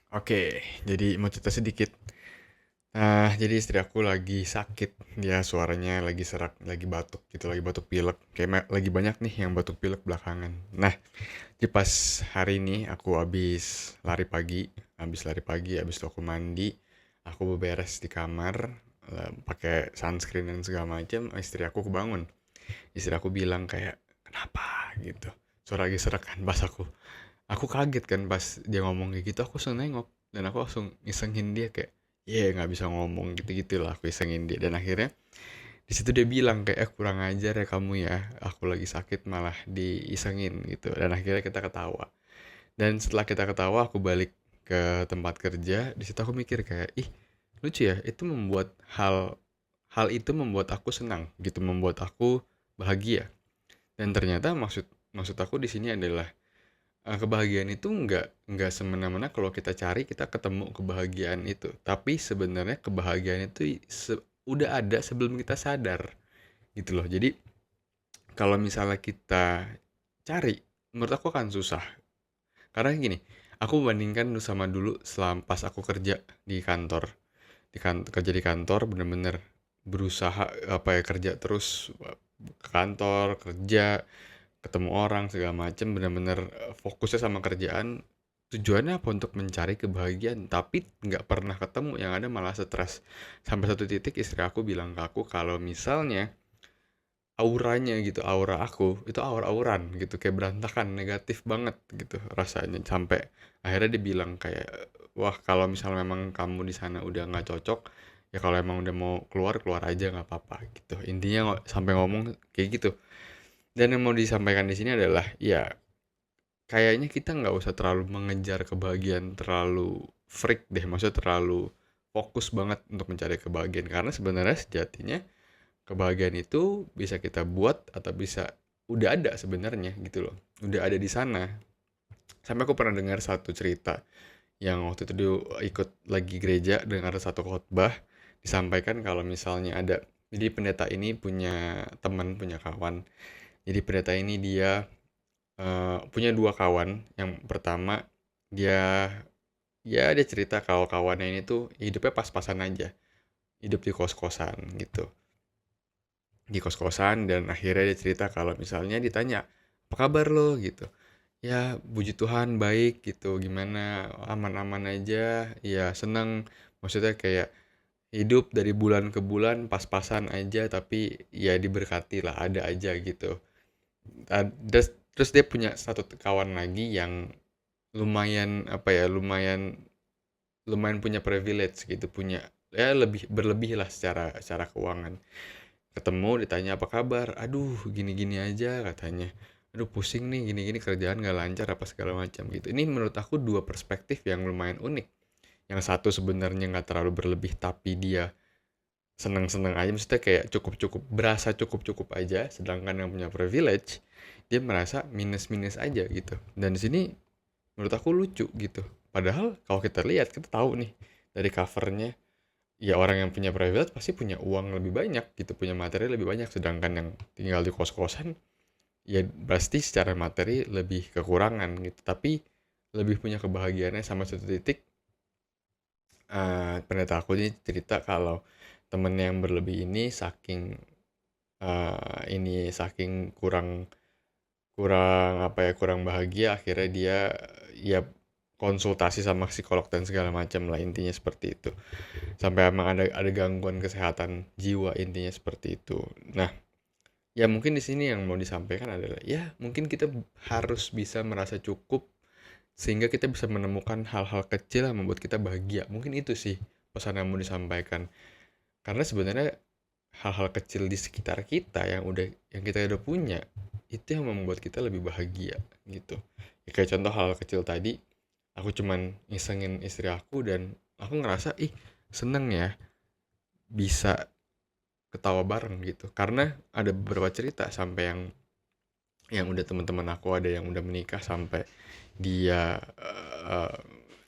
Oke, jadi mau cerita sedikit. Jadi istri aku lagi sakit, dia suaranya lagi serak, lagi batuk gitu, lagi batuk pilek. Kayak lagi banyak nih yang batuk pilek belakangan. Nah, di pas hari ini aku habis itu aku mandi, aku beberes di kamar, pakai sunscreen dan segala macam. Istri aku kebangun. Istri aku bilang kayak, kenapa gitu. Suara lagi serak kan pas aku kaget kan pas dia ngomong kayak gitu, aku langsung nengok dan aku langsung isengin dia kayak, nggak bisa ngomong gitu-gitu lah, aku isengin dia dan akhirnya di situ dia bilang kayak, kurang ajar ya kamu ya, aku lagi sakit malah diisengin gitu, dan akhirnya kita ketawa. Dan setelah kita ketawa, aku balik ke tempat kerja. Di situ aku mikir kayak, ih, lucu ya, itu membuat hal hal itu membuat aku senang gitu, membuat aku bahagia. Dan ternyata maksud maksud aku di sini adalah, kebahagiaan itu nggak semena-mena kalau kita cari kita ketemu kebahagiaan itu. Tapi sebenarnya kebahagiaan itu udah ada sebelum kita sadar gitu loh. Jadi kalau misalnya kita cari, menurut aku akan susah. Karena gini, aku bandingkan sama dulu selama pas aku kerja di kantor. Kerja di kantor bener-bener berusaha apa ya, kerja terus, ke kantor, kerja, ketemu orang segala macem, bener-bener fokusnya sama kerjaan. Tujuannya apa? Untuk mencari kebahagiaan, tapi nggak pernah ketemu, yang ada malah stres. Sampai satu titik istri aku bilang ke aku kalau misalnya auranya gitu, aura aku itu aur-auran gitu, kayak berantakan, negatif banget gitu rasanya. Sampai akhirnya dia bilang kayak, wah kalau misalnya memang kamu di sana udah nggak cocok, ya kalau emang udah mau keluar keluar aja nggak apa-apa gitu. Intinya sampai ngomong kayak gitu. Dan yang mau disampaikan di sini adalah, ya kayaknya kita nggak usah terlalu mengejar kebahagiaan, terlalu freak deh, maksudnya terlalu fokus banget untuk mencari kebahagiaan, karena sebenarnya sejatinya kebahagiaan itu bisa kita buat atau bisa udah ada sebenarnya gitu loh, udah ada di sana. Sampai aku pernah dengar satu cerita yang waktu itu dia ikut lagi gereja, dengar satu khotbah disampaikan kalau misalnya ada, jadi pendeta ini punya teman, punya kawan. Jadi pendeta ini dia punya dua kawan. Yang pertama, dia dia cerita kalau kawannya ini tuh hidupnya pas-pasan aja, hidup di kos-kosan gitu, di kos-kosan. Dan akhirnya dia cerita kalau misalnya ditanya, apa kabar lo gitu, ya puji Tuhan baik gitu, gimana, aman-aman aja ya, seneng, maksudnya kayak hidup dari bulan ke bulan pas-pasan aja, tapi ya diberkati lah, ada aja gitu. Terus dia punya satu kawan lagi yang lumayan apa ya, lumayan lumayan punya privilege gitu, punya ya lebih berlebih lah secara secara keuangan. Ketemu ditanya apa kabar, aduh gini-gini aja katanya, aduh pusing nih, gini-gini kerjaan gak lancar apa segala macam gitu. Ini menurut aku dua perspektif yang lumayan unik. Yang satu sebenarnya nggak terlalu berlebih, tapi dia seneng-seneng aja, maksudnya kayak cukup-cukup, berasa cukup-cukup aja, sedangkan yang punya privilege dia merasa minus-minus aja gitu. Dan di sini menurut aku lucu gitu. Padahal kalau kita lihat, kita tahu nih dari covernya, ya orang yang punya privilege pasti punya uang lebih banyak gitu, punya materi lebih banyak. Sedangkan yang tinggal di kos-kosan, ya pasti secara materi lebih kekurangan gitu. Tapi lebih punya kebahagiaannya. Sama satu titik, pendeta aku ini cerita kalau temen yang berlebih ini saking kurang kurang apa ya, kurang bahagia, akhirnya dia ya konsultasi sama psikolog dan segala macam lah, intinya seperti itu. Sampai emang ada gangguan kesehatan jiwa, intinya seperti itu. Nah, ya mungkin di sini yang mau disampaikan adalah, ya mungkin kita harus bisa merasa cukup sehingga kita bisa menemukan hal-hal kecil yang membuat kita bahagia. Mungkin itu sih pesan yang mau disampaikan. Karena sebenarnya hal-hal kecil di sekitar kita yang kita udah punya, itu yang membuat kita lebih bahagia gitu. Ya, kayak contoh hal kecil tadi, aku cuman ngisengin istri aku dan aku ngerasa, ih, seneng ya bisa ketawa bareng gitu. Karena ada beberapa cerita sampai yang udah, teman-teman aku ada yang udah menikah sampai dia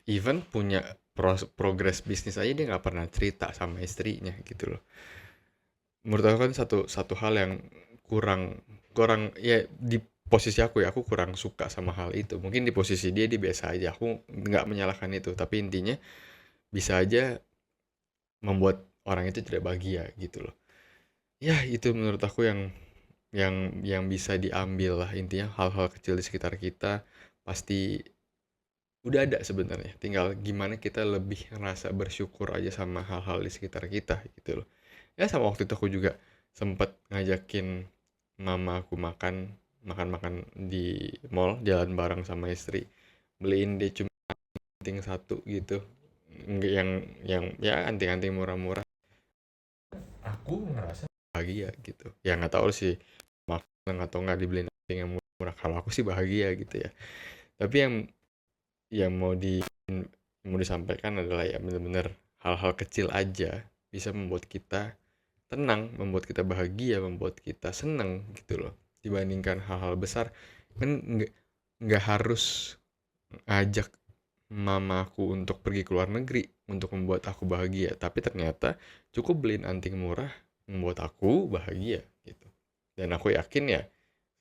even punya progres bisnis aja dia nggak pernah cerita sama istrinya gitu loh. Menurut aku kan satu satu hal yang kurang kurang ya, posisi aku ya, aku kurang suka sama hal itu. Mungkin di posisi dia biasa aja, aku nggak menyalahkan itu, tapi intinya bisa aja membuat orang itu tidak bahagia gitu loh. Ya itu menurut aku yang bisa diambil lah, intinya hal-hal kecil di sekitar kita pasti udah ada sebenarnya, tinggal gimana kita lebih ngerasa bersyukur aja sama hal-hal di sekitar kita gitu loh. Ya sama waktu itu aku juga sempet ngajakin mama aku makan-makan di mall, jalan bareng sama istri, beliin dia cuma anting satu gitu, nggak yang ya anting-anting murah-murah, aku ngerasa bahagia gitu. Ya nggak tahu sih makan atau nggak dibeliin anting yang murah, kalau aku sih bahagia gitu ya. Tapi yang mau disampaikan adalah ya bener-bener hal-hal kecil aja bisa membuat kita tenang, membuat kita bahagia, membuat kita seneng gitu loh. Dibandingkan hal-hal besar, kan nggak harus ngajak mamaku untuk pergi ke luar negeri untuk membuat aku bahagia, tapi ternyata cukup beliin anting murah membuat aku bahagia gitu. Dan aku yakin ya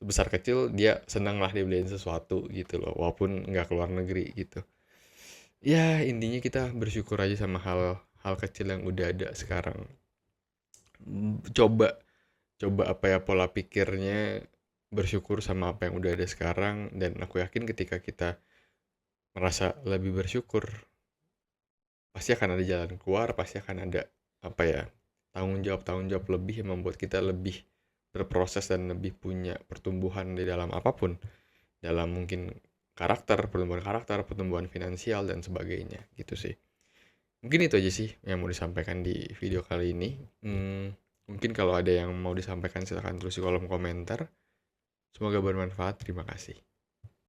besar kecil dia senang lah dibeliin sesuatu gitu loh, walaupun nggak ke luar negeri gitu. Ya intinya kita bersyukur aja sama hal kecil yang udah ada sekarang. Coba coba apa ya pola pikirnya, bersyukur sama apa yang udah ada sekarang, dan aku yakin ketika kita merasa lebih bersyukur pasti akan ada jalan keluar, pasti akan ada apa ya, tanggung jawab lebih yang membuat kita lebih berproses dan lebih punya pertumbuhan di dalam apapun, dalam mungkin karakter, pertumbuhan finansial dan sebagainya gitu sih. Mungkin itu aja sih yang mau disampaikan di video kali ini. Mungkin kalau ada yang mau disampaikan silahkan tulis di kolom komentar. Semoga bermanfaat. Terima kasih.